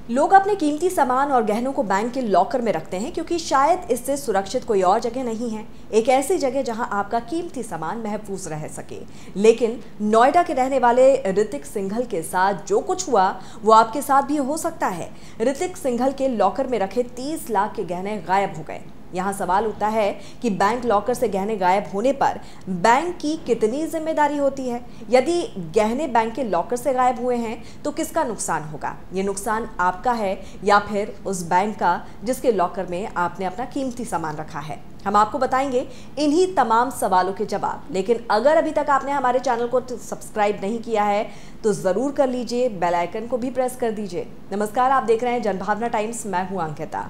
लोग अपने कीमती सामान और गहनों को बैंक के लॉकर में रखते हैं क्योंकि शायद इससे सुरक्षित कोई और जगह नहीं है, एक ऐसी जगह जहां आपका कीमती सामान महफूज रह सके। लेकिन नोएडा के रहने वाले ऋतिक सिंघल के साथ जो कुछ हुआ वो आपके साथ भी हो सकता है। ऋतिक सिंघल के लॉकर में रखे 30 लाख के गहने गायब हो गए। यहाँ सवाल उठता है कि बैंक लॉकर से गहने गायब होने पर बैंक की कितनी जिम्मेदारी होती है। यदि गहने बैंक के लॉकर से गायब हुए हैं तो किसका नुकसान होगा? ये नुकसान आपका है या फिर उस बैंक का जिसके लॉकर में आपने अपना कीमती सामान रखा है? हम आपको बताएंगे इन्हीं तमाम सवालों के जवाब। लेकिन अगर अभी तक आपने हमारे चैनल को सब्सक्राइब नहीं किया है तो ज़रूर कर लीजिए, बेल आइकन को भी प्रेस कर दीजिए। नमस्कार, आप देख रहे हैं जनभावना टाइम्स, मैं हूँ अंकिता।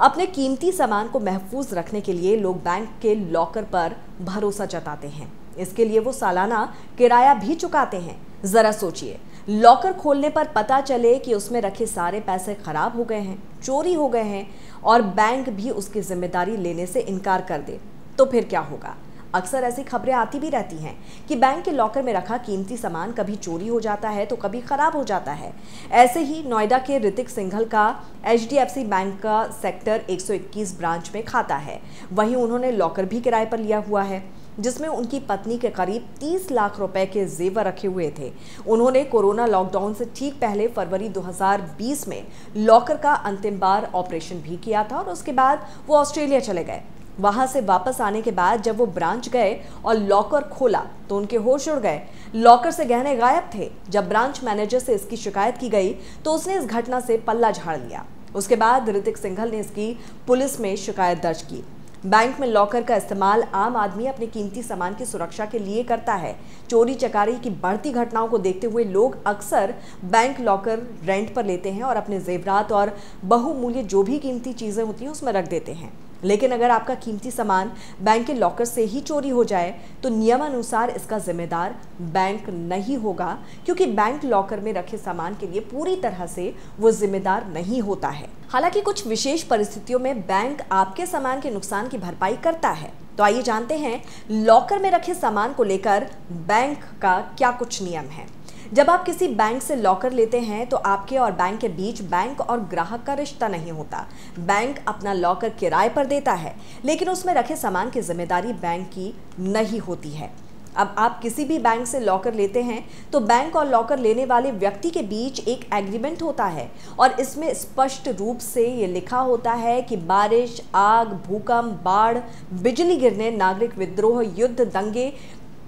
अपने कीमती सामान को महफूज रखने के लिए लोग बैंक के लॉकर पर भरोसा जताते हैं। इसके लिए वो सालाना किराया भी चुकाते हैं। जरा सोचिए, लॉकर खोलने पर पता चले कि उसमें रखे सारे पैसे खराब हो गए हैं, चोरी हो गए हैं और बैंक भी उसकी जिम्मेदारी लेने से इनकार कर दे तो फिर क्या होगा? अक्सर ऐसी खबरें आती भी रहती हैं कि बैंक के लॉकर में रखा कीमती सामान कभी चोरी हो जाता है तो कभी खराब हो जाता है। ऐसे ही नोएडा के ऋतिक सिंघल का HDFC बैंक का सेक्टर 121 ब्रांच में खाता है। वहीं उन्होंने लॉकर भी किराए पर लिया हुआ है जिसमें उनकी पत्नी के करीब 30 लाख रुपए के जेवर रखे हुए थे। उन्होंने कोरोना लॉकडाउन से ठीक पहले फरवरी 2020 में लॉकर का अंतिम बार ऑपरेशन भी किया था और उसके बाद वो ऑस्ट्रेलिया चले गए। वहां से वापस आने के बाद जब वो ब्रांच गए और लॉकर खोला तो उनके होश उड़ गए। लॉकर से गहने गायब थे। जब ब्रांच मैनेजर से इसकी शिकायत की गई तो उसने इस घटना से पल्ला झाड़ लिया। उसके बाद ऋतिक सिंघल ने इसकी पुलिस में शिकायत दर्ज की। बैंक में लॉकर का इस्तेमाल आम आदमी अपने कीमती सामान की सुरक्षा के लिए करता है। चोरी चकारी की बढ़ती घटनाओं को देखते हुए लोग अक्सर बैंक लॉकर रेंट पर लेते हैं और अपने जेवरात और बहुमूल्य जो भी कीमती चीज़ें होती हैं उसमें रख देते हैं। लेकिन अगर आपका कीमती सामान बैंक के लॉकर से ही चोरी हो जाए तो नियमानुसार इसका जिम्मेदार बैंक नहीं होगा, क्योंकि बैंक लॉकर में रखे सामान के लिए पूरी तरह से वो जिम्मेदार नहीं होता है। हालांकि कुछ विशेष परिस्थितियों में बैंक आपके सामान के नुकसान की भरपाई करता है। तो आइए जानते हैं लॉकर में रखे सामान को लेकर बैंक का क्या कुछ नियम है। जब आप किसी बैंक से लॉकर लेते हैं तो आपके और बैंक के बीच बैंक और ग्राहक का रिश्ता नहीं होता। बैंक अपना लॉकर किराए पर देता है, लेकिन उसमें रखे सामान की जिम्मेदारी बैंक की नहीं होती है। अब आप किसी भी बैंक से लॉकर लेते हैं तो बैंक और लॉकर लेने वाले व्यक्ति के बीच एक एग्रीमेंट होता है और इसमें स्पष्ट रूप से ये लिखा होता है कि बारिश, आग, भूकंप, बाढ़, बिजली गिरने, नागरिक विद्रोह, युद्ध, दंगे,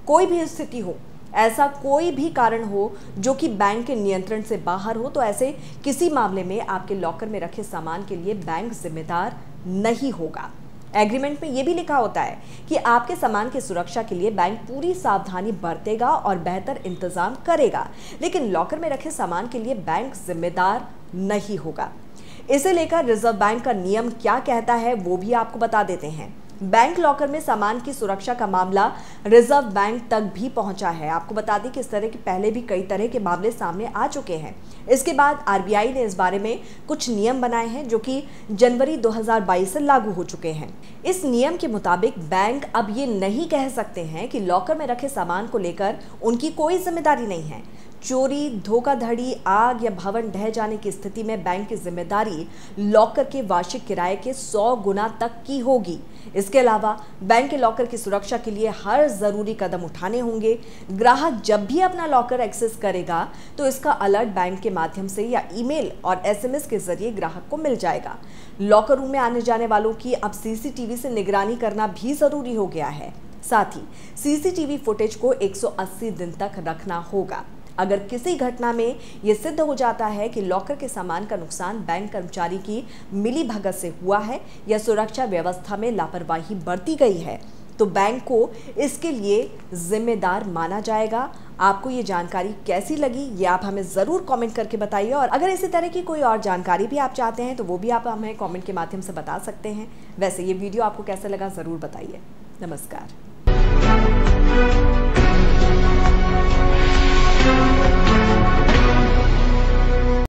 कोई भी स्थिति हो, ऐसा कोई भी कारण हो जो कि बैंक के नियंत्रण से बाहर हो, तो ऐसे किसी मामले में आपके लॉकर में रखे सामान के लिए बैंक जिम्मेदार नहीं होगा। एग्रीमेंट में यह भी लिखा होता है कि आपके सामान की सुरक्षा के लिए बैंक पूरी सावधानी बरतेगा और बेहतर इंतजाम करेगा, लेकिन लॉकर में रखे सामान के लिए बैंक जिम्मेदार नहीं होगा। इसे लेकर रिजर्व बैंक का नियम क्या कहता है वो भी आपको बता देते हैं। बैंक लॉकर में सामान की सुरक्षा का मामला रिजर्व बैंक तक भी पहुंचा है। आपको बता दें कि इस तरह के पहले भी कई तरह के मामले सामने आ चुके हैं। इसके बाद RBI ने इस बारे में कुछ नियम बनाए हैं जो कि जनवरी 2022 से लागू हो चुके हैं। इस नियम के मुताबिक बैंक अब ये नहीं कह सकते हैं कि लॉकर में रखे सामान को लेकर उनकी कोई जिम्मेदारी नहीं है। चोरी, धोखाधड़ी, आग या भवन ढह जाने की स्थिति में बैंक की जिम्मेदारी लॉकर के वार्षिक किराए के 100 गुना तक की होगी। इसके अलावा बैंक के लॉकर की सुरक्षा के लिए हर जरूरी कदम उठाने होंगे। ग्राहक जब भी अपना लॉकर एक्सेस करेगा तो इसका अलर्ट बैंक के माध्यम से या ईमेल और SMS के जरिए ग्राहक को मिल जाएगा। लॉकर रूम में आने जाने वालों की अब CCTV से निगरानी करना भी जरूरी हो गया है। साथ ही CCTV फुटेज को 180 दिन तक रखना होगा। अगर किसी घटना में यह सिद्ध हो जाता है कि लॉकर के सामान का नुकसान बैंक कर्मचारी की मिलीभगत से हुआ है या सुरक्षा व्यवस्था में लापरवाही बरती गई है तो बैंक को इसके लिए जिम्मेदार माना जाएगा। आपको ये जानकारी कैसी लगी ये आप हमें ज़रूर कमेंट करके बताइए, और अगर इसी तरह की कोई और जानकारी भी आप चाहते हैं तो वो भी आप हमें कमेंट के माध्यम से बता सकते हैं। वैसे ये वीडियो आपको कैसा लगा ज़रूर बताइए। नमस्कार।